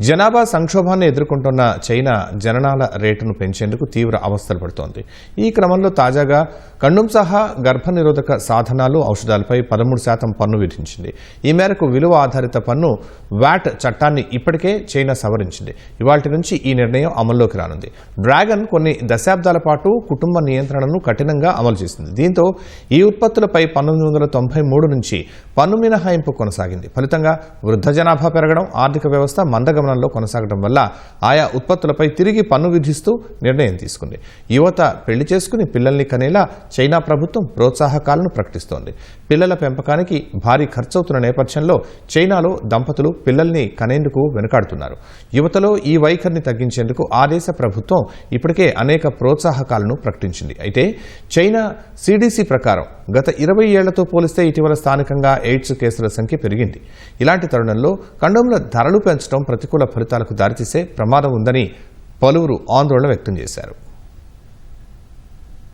జనాభా సంక్షోభాన్ని ఎదుర్కొంటున్న చైనా జననాల రేటును పెంచేందుకు తీవ్ర అవస్థలు పడుతోంది. ఈ క్రమంలో తాజాగా కండోం సహా గర్భనిరోధక సాధనాలు, ఔషధాలపై 13% పన్ను విధించింది. ఈ మేరకు విలువ ఆధారిత పన్ను వ్యాట్ చట్టాన్ని ఇప్పటికే చైనా సవరించింది. ఇవాల్టి నుంచి ఈ నిర్ణయం అమల్లోకి రానుంది. డ్రాగన్ కొన్ని దశాబ్దాల పాటు కుటుంబ నియంత్రణను కఠినంగా అమలు చేసింది. దీంతో ఈ ఉత్పత్తులపై 1993 నుంచి పన్ను మినహాయింపు కొనసాగింది. ఫలితంగా వృద్ధ జనాభా పెరగడం, ఆర్థిక వ్యవస్థ మందగమనంలో కొనసాగడం వల్ల ఆయా ఉత్పత్తులపై తిరిగి పన్ను విధిస్తూ నిర్ణయం తీసుకుంది. యువత పెళ్లి చేసుకుని పిల్లల్ని కనేలా చైనా ప్రభుత్వం ప్రోత్సాహకాలను ప్రకటిస్తోంది. పిల్లల పెంపకానికి భారీ ఖర్చవుతున్న నేపథ్యంలో చైనాలో దంపతులు పిల్లల్ని కనేందుకు వెనుకాడుతున్నారు. యువతలో ఈ వైఖరిని తగ్గించేందుకు ఆ దేశ ప్రభుత్వం ఇప్పటికే అనేక ప్రోత్సాహకాలను ప్రకటించింది. అయితే చైనా సిడిసి ప్రకారం గత 20 ఏళ్లతో పోలిస్తే ఇటీవల స్థానికంగా ఎయిడ్స్ కేసుల సంఖ్య పెరిగింది. ఇలాంటి తరుణంలో కండోంల ధరలు పెంచడం ప్రతికూల ఫలితాలకు దారితీసే ప్రమాదం ఉందని పలువురు ఆందోళన వ్యక్తం చేశారు.